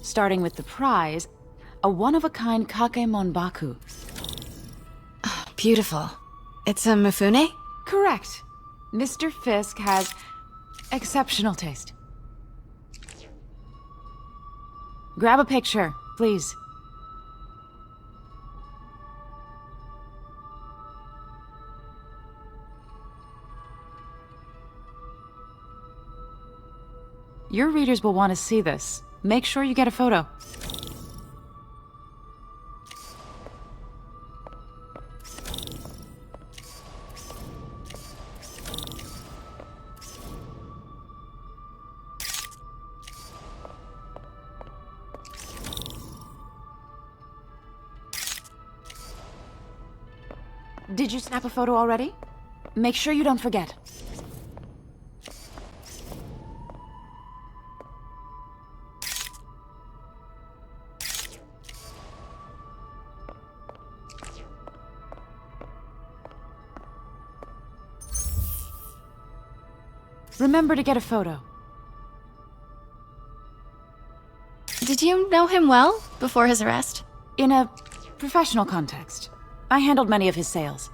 starting with the prize, a one-of-a-kind Kakemonbaku. Beautiful. It's a Mifune? Correct. Mr. Fisk has exceptional taste. Grab a picture, please. Your readers will want to see this. Make sure you get a photo. Did you snap a photo already? Make sure you don't forget. Remember to get a photo. Did you know him well before his arrest? In a professional context. I handled many of his sales.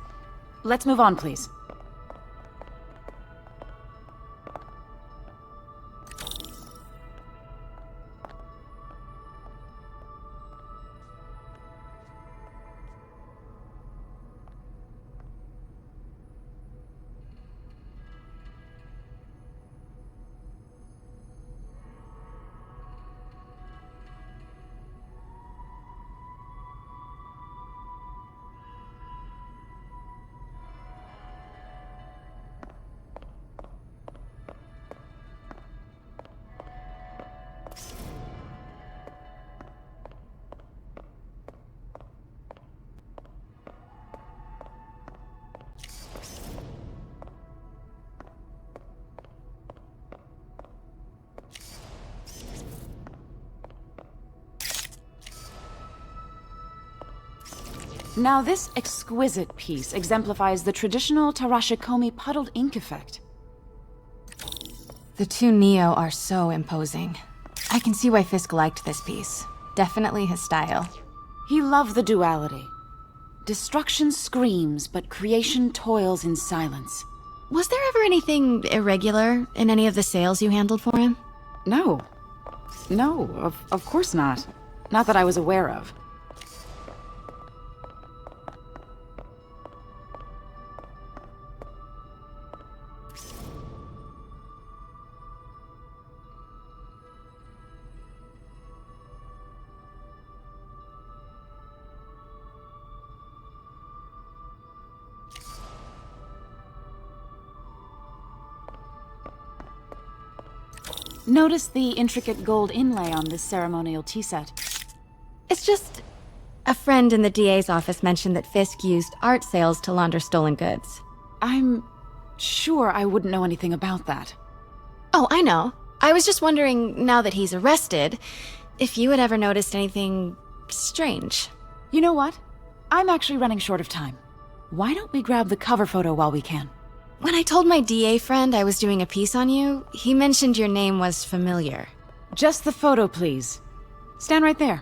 Let's move on, please. Now this exquisite piece exemplifies the traditional Tarashikomi puddled ink effect. The two Neo are so imposing. I can see why Fisk liked this piece. Definitely his style. He loved the duality. Destruction screams, but creation toils in silence. Was there ever anything irregular in any of the sales you handled for him? No. No, of course not. Not that I was aware of. Notice the intricate gold inlay on this ceremonial tea set. It's just... a friend in the DA's office mentioned that Fisk used art sales to launder stolen goods. I'm sure I wouldn't know anything about that. Oh, I know. I was just wondering, now that he's arrested, if you had ever noticed anything strange. You know what? I'm actually running short of time. Why don't we grab the cover photo while we can? When I told my DA friend I was doing a piece on you, he mentioned your name was familiar. Just the photo, please. Stand right there.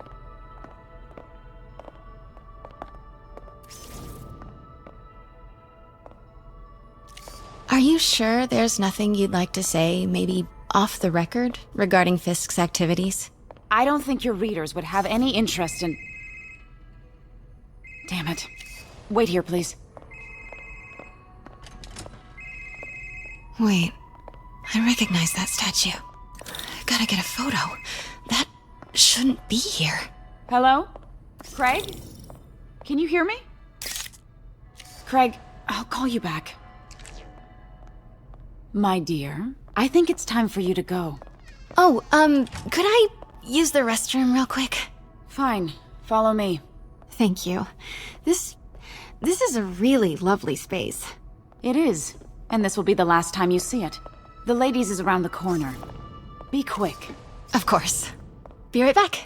Are you sure there's nothing you'd like to say, maybe off the record, regarding Fisk's activities? I don't think your readers would have any interest in... Damn it. Wait here, please. Wait, I recognize that statue. Gotta get a photo. That shouldn't be here. Hello? Craig? Can you hear me? Craig, I'll call you back. My dear, I think it's time for you to go. Oh, could I use the restroom real quick? Fine. Follow me. Thank you. This is a really lovely space. It is. And this will be the last time you see it. The ladies is around the corner. Be quick. Of course. Be right back.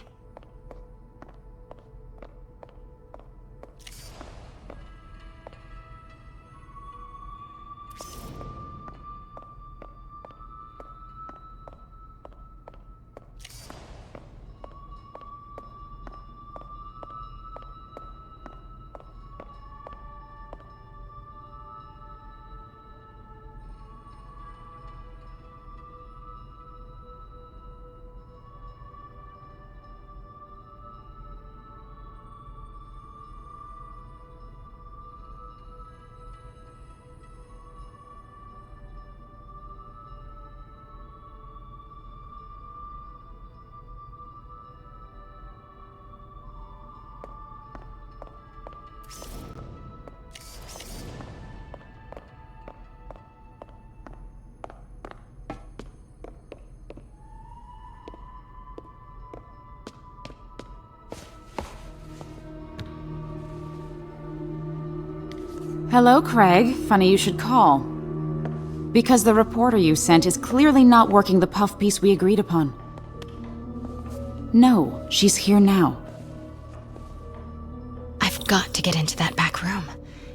Hello, Craig. Funny you should call. Because the reporter you sent is clearly not working the puff piece we agreed upon. No, she's here now. I've got to get into that back room.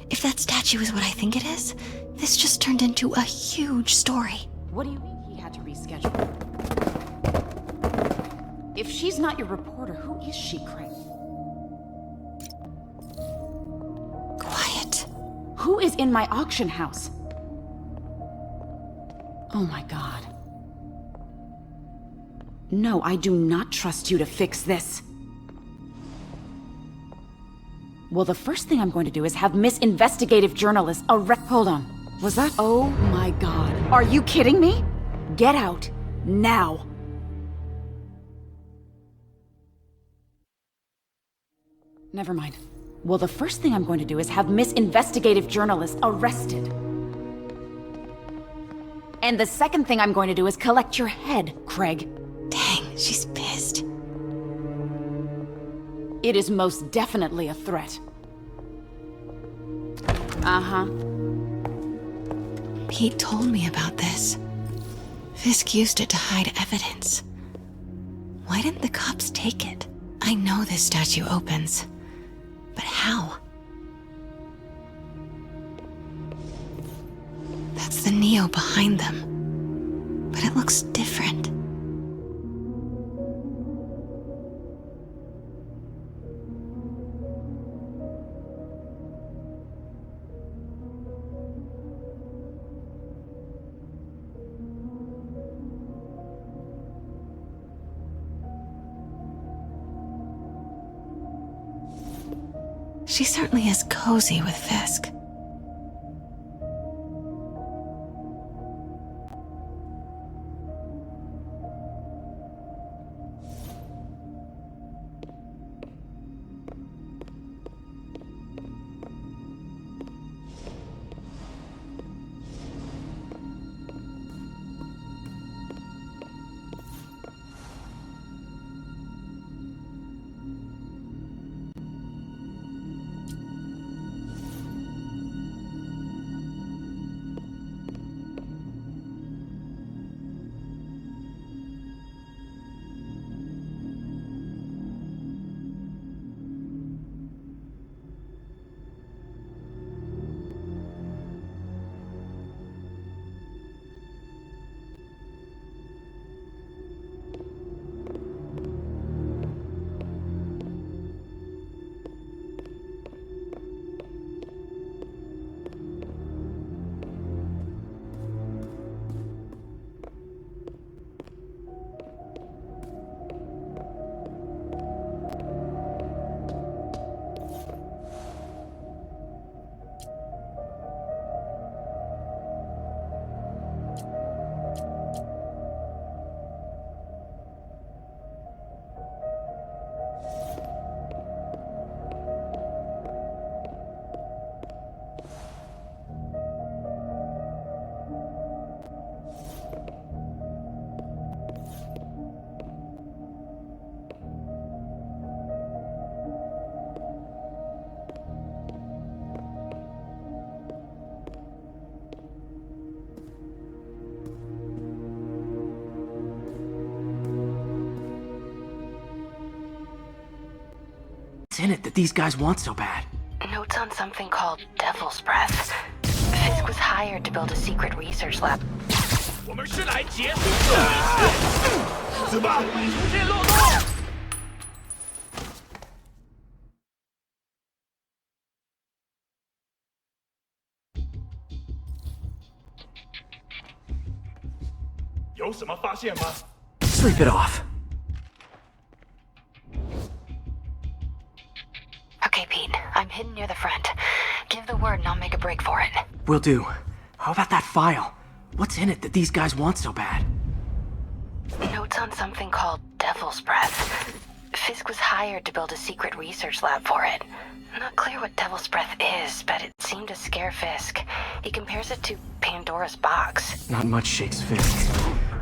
If that statue is what I think it is, this just turned into a huge story. What do you mean he had to reschedule? If she's not your reporter, who is she, Craig? Quiet. Who is in my auction house? Oh my god. No, I do not trust you to fix this. Well, the first thing I'm going to do is have Miss Investigative Journalist arrest— Hold on. Was that— Oh my god. Are you kidding me? Get out. Now. Never mind. Well, the first thing I'm going to do is have Miss Investigative Journalist arrested. And the second thing I'm going to do is collect your head, Craig. Dang, she's pissed. It is most definitely a threat. Uh-huh. Pete told me about this. Fisk used it to hide evidence. Why didn't the cops take it? I know this statue opens. But how? That's the Neo behind them. But it looks different. She certainly is cozy with Fisk. What's in it that these guys want so bad? Notes on something called Devil's Breath. Fisk was hired to build a secret research lab. 我们是来结束这一切。怎么出现漏洞？有什么发现吗？ Sleep it off. Okay, Pete, I'm hidden near the front. Give the word and I'll make a break for it. Will do. How about that file? What's in it that these guys want so bad? Notes on something called Devil's Breath. Fisk was hired to build a secret research lab for it. Not clear what Devil's Breath is, but it seemed to scare Fisk. He compares it to Pandora's box. Not much shakes Fisk.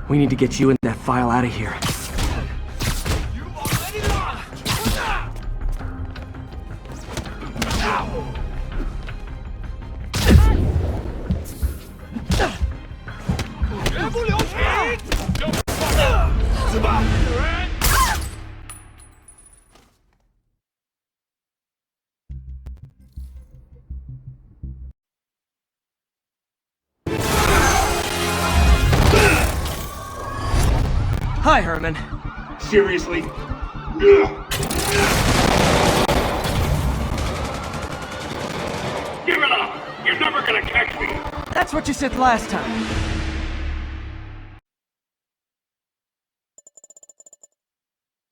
We need to get you and that file out of here. You already lost. Hi, Herman. Seriously? Give it up! You're never gonna catch me! That's what you said last time.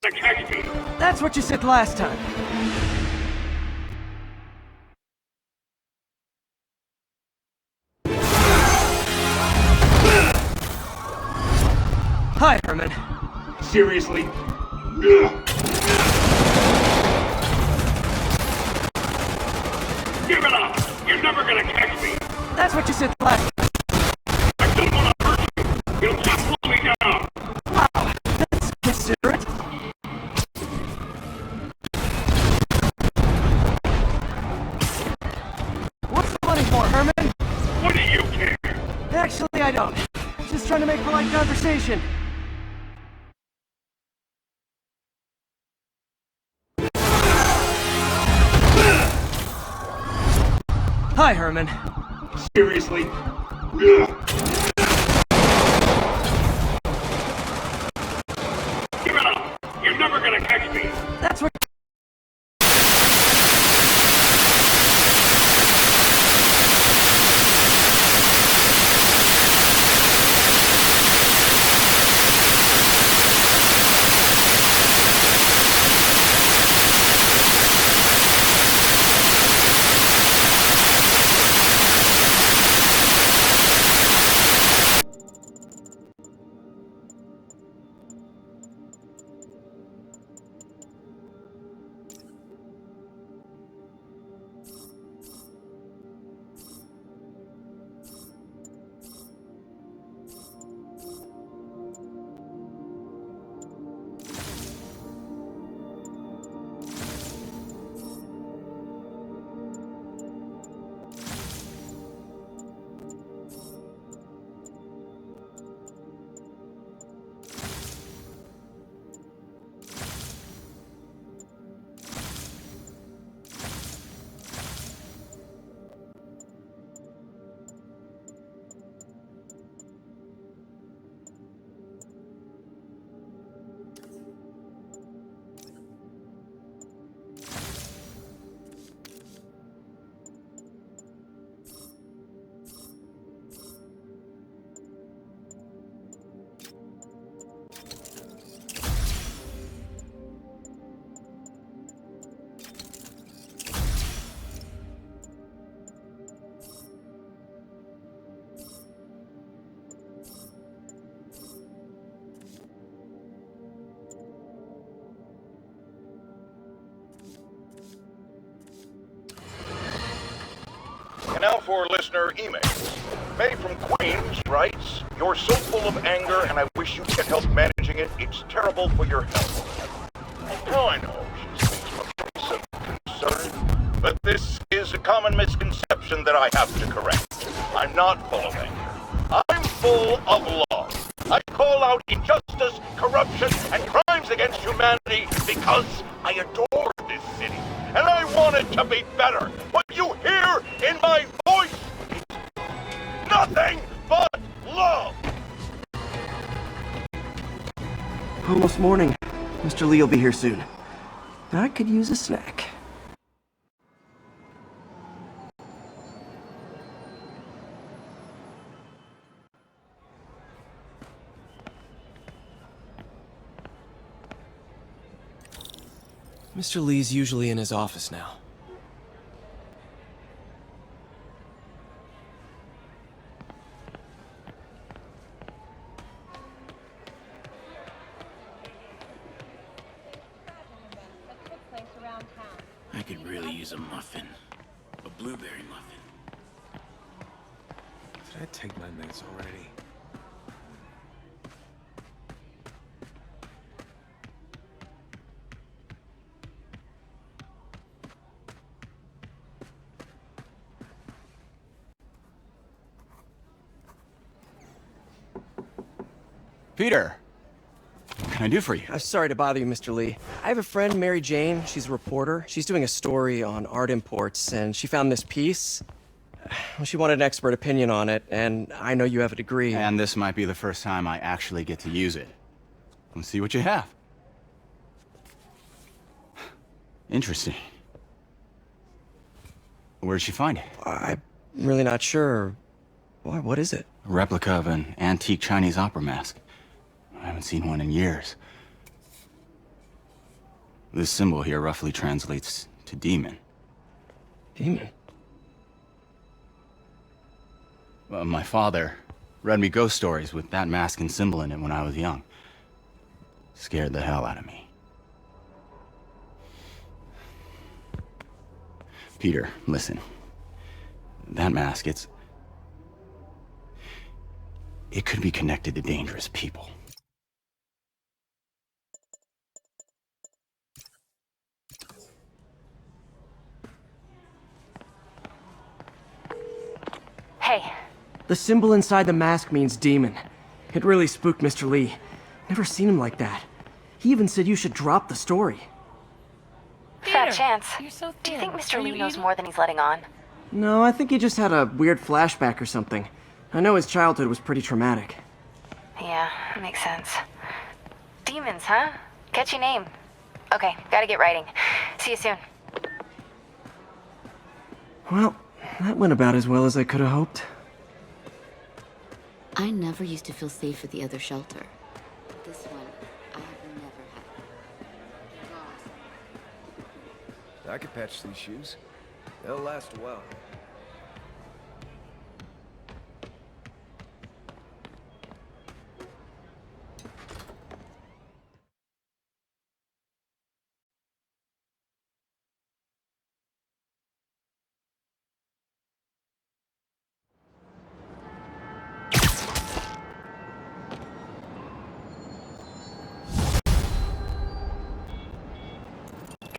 Catch me! That's what you said last time. Hi, Herman. Seriously? Give it up! You're never gonna catch me! That's what you said last time. I don't wanna hurt you! You'll just slow me down! Wow, that's considerate. What's the money for, Herman? What do you care? Actually, I don't. Just trying to make polite conversation. Hi, Herman. Seriously? Give it up! You're never gonna catch me! That's what... And now for listener emails. May from Queens writes, "You're so full of anger and I wish you could help managing it. It's terrible for your health." Now I know she speaks from a place of concern, but this is a common misconception that I have to correct. I'm not full of anger. I'm full of love. I call out injustice, corruption, and crimes against humanity because I adore this city, and I want it to be better. What you hear in my voice is nothing but love. Almost morning. Mr. Lee will be here soon. I could use a snack. Mr. Lee's usually in his office now. I could really use a muffin. A blueberry muffin. Did I take my meds already? Peter! What can I do for you? I'm sorry to bother you, Mr. Lee. I have a friend, Mary Jane. She's a reporter. She's doing a story on art imports, and she found this piece. She wanted an expert opinion on it, and I know you have a degree. And this might be the first time I actually get to use it. Let's see what you have. Interesting. Where did she find it? I'm really not sure. Why, what is it? A replica of an antique Chinese opera mask. I haven't seen one in years. This symbol here roughly translates to demon. Demon? My father read me ghost stories with that mask and symbol in it when I was young. Scared the hell out of me. Peter, listen. That mask, it could be connected to dangerous people. Hey, The symbol inside the mask means demon. It really spooked Mr. Lee. Never seen him like that. He even said you should drop the story. fat chance. You're so Do you thin. think Mr. Are Lee you knows eating? more than he's letting on? No, I think he just had a weird flashback or something. I know his childhood was pretty traumatic. Yeah, makes sense. Demons, huh? Catchy name. Okay, gotta get writing. See you soon. Well, that went about as well as I could have hoped. I never used to feel safe at the other shelter. This one, I have never had. I could patch these shoes. They'll last a while.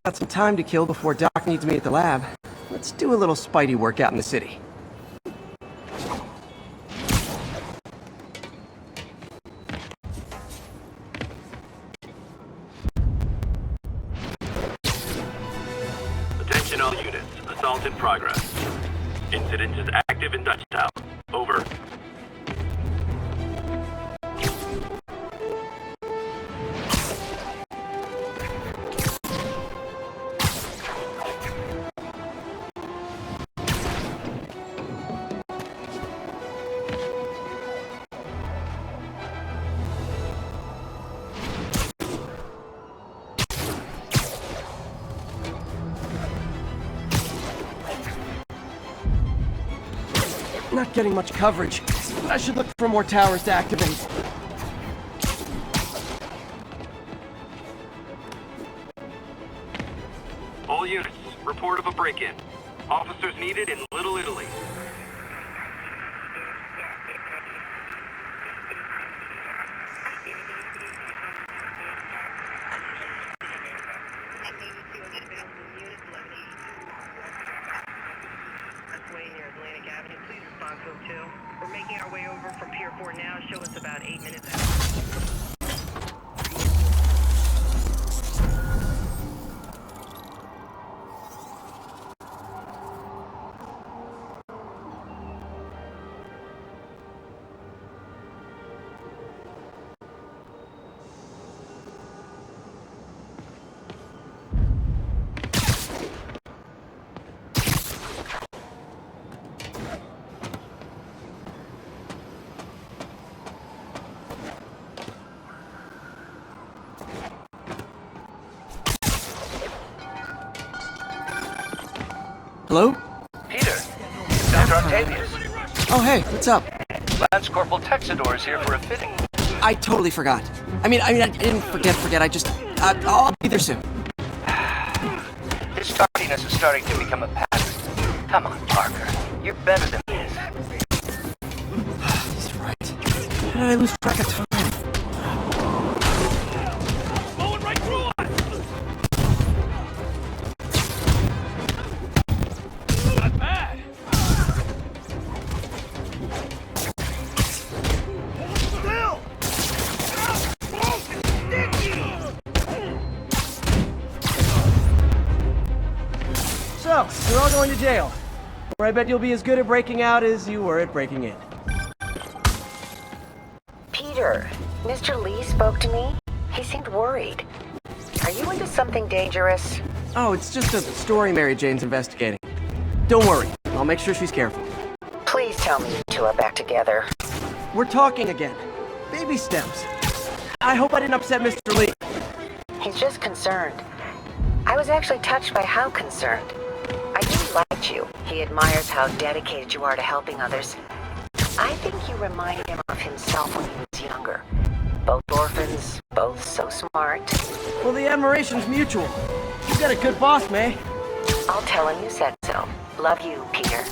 Got some time to kill before Doc needs me at the lab. Let's do a little Spidey workout in the city. Attention all units. Assault in progress. Incident is active in Dutchtown. Over. Not getting much coverage. I should look for more towers to activate. All units, report of a break-in. Officers needed in Little Italy. Way near Atlantic Avenue. Please respond to him, 2. We're making our way over from Pier 4 now. Show us about 8 minutes out. Hello? Peter, Dr. Octavius. Oh, hey, what's up? Lance Corporal Texador is here for a fitting. I totally forgot. I mean, I didn't forget. I just, I'll be there soon. This tardiness is starting to become a pattern. Come on, Parker. You're better than this. He's right. How did I lose track of time? Blowing right through us! Not bad. Still! So, you're all going to jail. Where I bet you'll be as good at breaking out as you were at breaking in. Peter, Mr. Lee spoke to me. He seemed worried. Are you into something dangerous? Oh, it's just a story Mary Jane's investigating. Don't worry, I'll make sure she's careful. Please tell me you two are back together. We're talking again. Baby steps. I hope I didn't upset Mr. Lee. He's just concerned. I was actually touched by how concerned. I really liked you. He admires how dedicated you are to helping others. I think you reminded him of himself when he was younger. Both orphans, both so smart. Well, the admiration's mutual. You got a good boss, May. I'll tell him you said so. Love you, Peter.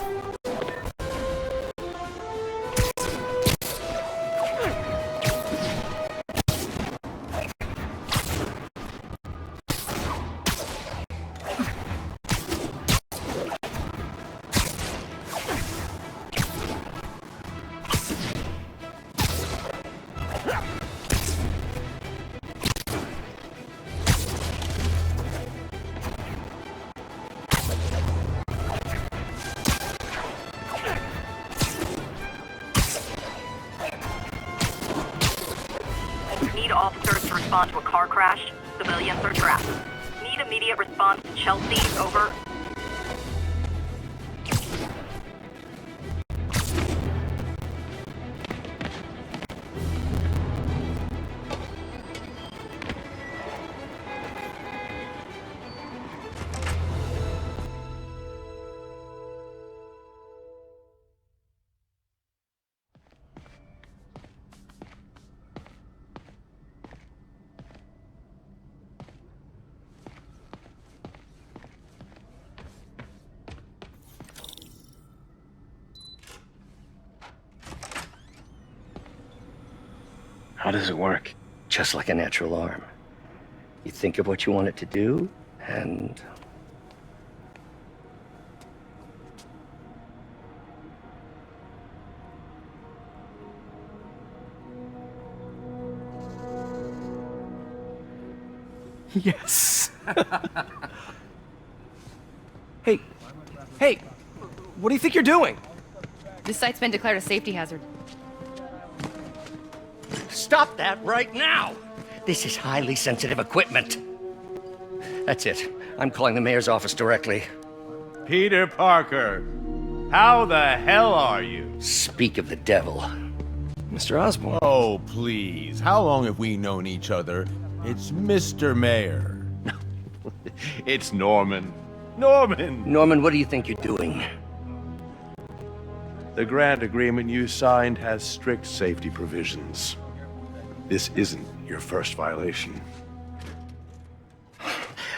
Need officers to respond to a car crash. Civilians are trapped. Need immediate response to Chelsea. Over. How does it work? Just like a natural arm. You think of what you want it to do, and... Yes. Hey, what do you think you're doing? This site's been declared a safety hazard. Stop that right now! This is highly sensitive equipment. That's it. I'm calling the mayor's office directly. Peter Parker, how the hell are you? Speak of the devil. Mr. Osborn. Oh, please. How long have we known each other? It's Mr. Mayor. It's Norman. Norman! Norman, what do you think you're doing? The grant agreement you signed has strict safety provisions. This isn't your first violation.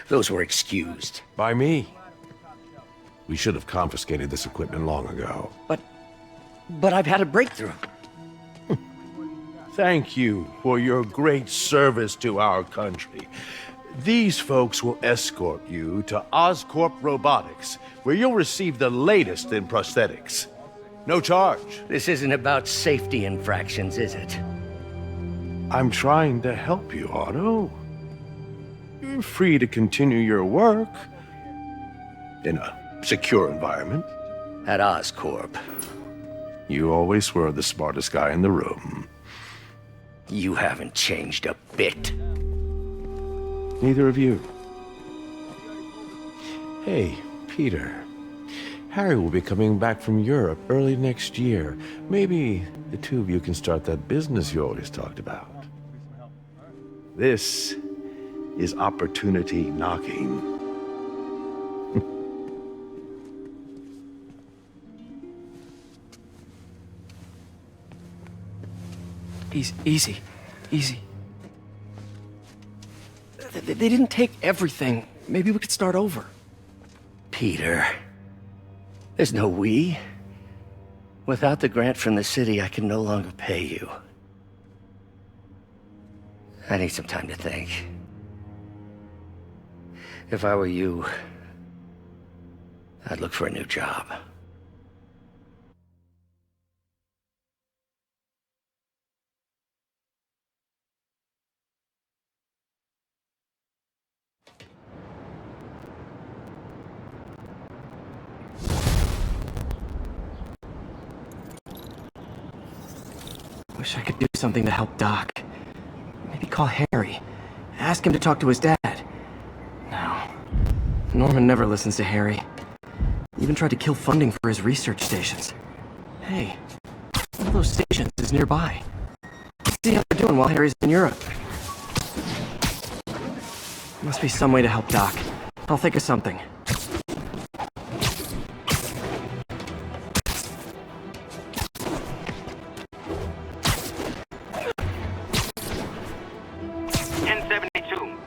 Those were excused. By me. We should have confiscated this equipment long ago. But I've had a breakthrough. Thank you for your great service to our country. These folks will escort you to Oscorp Robotics, where you'll receive the latest in prosthetics. No charge. This isn't about safety infractions, is it? I'm trying to help you, Otto. You're free to continue your work in a secure environment. At Oscorp. You always were the smartest guy in the room. You haven't changed a bit. Neither of you. Hey, Peter. Harry will be coming back from Europe early next year. Maybe the two of you can start that business you always talked about. This is opportunity knocking. Easy. They didn't take everything. Maybe we could start over. Peter, there's no we. Without the grant from the city, I can no longer pay you. I need some time to think. If I were you, I'd look for a new job. Wish I could do something to help Doc. Maybe call Harry. ask him to talk to his dad. No. Norman never listens to Harry. Even tried to kill funding for his research stations. Hey, one of those stations is nearby. Let's see how they're doing while Harry's in Europe. Must be some way to help Doc. I'll think of something.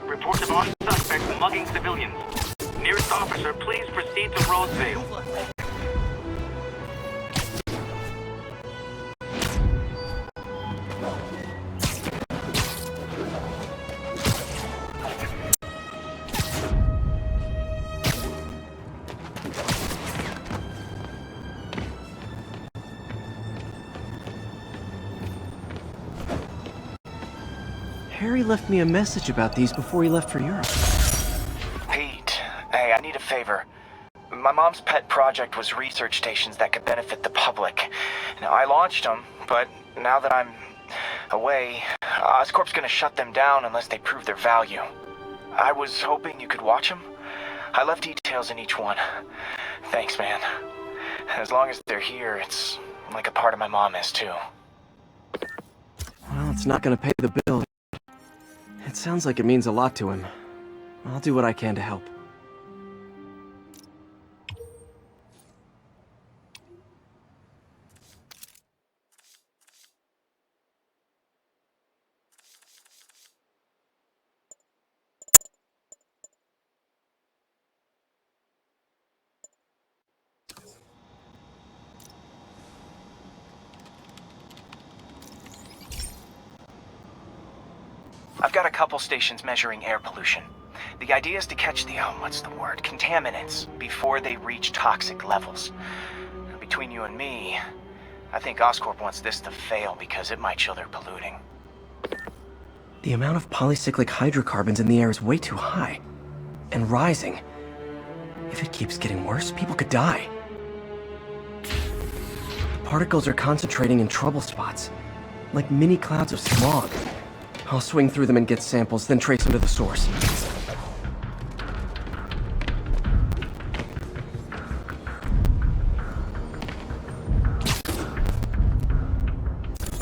Reports of armed suspects mugging civilians. Nearest officer, please proceed to Roseville. Harry left me a message about these before he left for Europe. Pete, hey, I need a favor. My mom's pet project was research stations that could benefit the public. Now, I launched them, but now that I'm away, Oscorp's gonna shut them down unless they prove their value. I was hoping you could watch them. I left details in each one. Thanks, man. As long as they're here, it's like a part of my mom is, too. Well, it's not gonna pay the bill. It sounds like it means a lot to him. I'll do what I can to help. I've got a couple stations measuring air pollution. The idea is to catch the, contaminants before they reach toxic levels. Between you and me, I think Oscorp wants this to fail because it might show they're polluting. The amount of polycyclic hydrocarbons in the air is way too high. And rising. If it keeps getting worse, people could die. The particles are concentrating in trouble spots, like mini clouds of smog. I'll swing through them and get samples, then trace them to the source.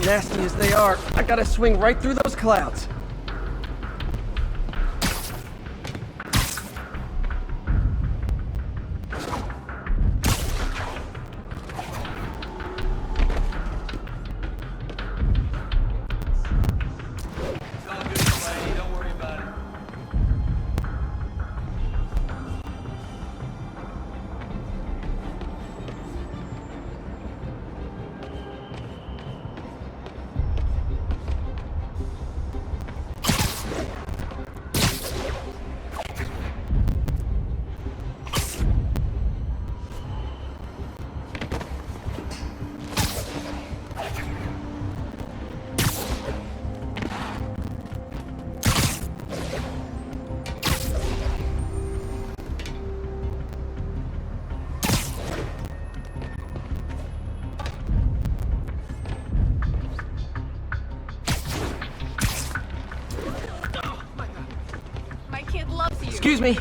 Nasty as they are, I gotta swing right through those clouds. Excuse me.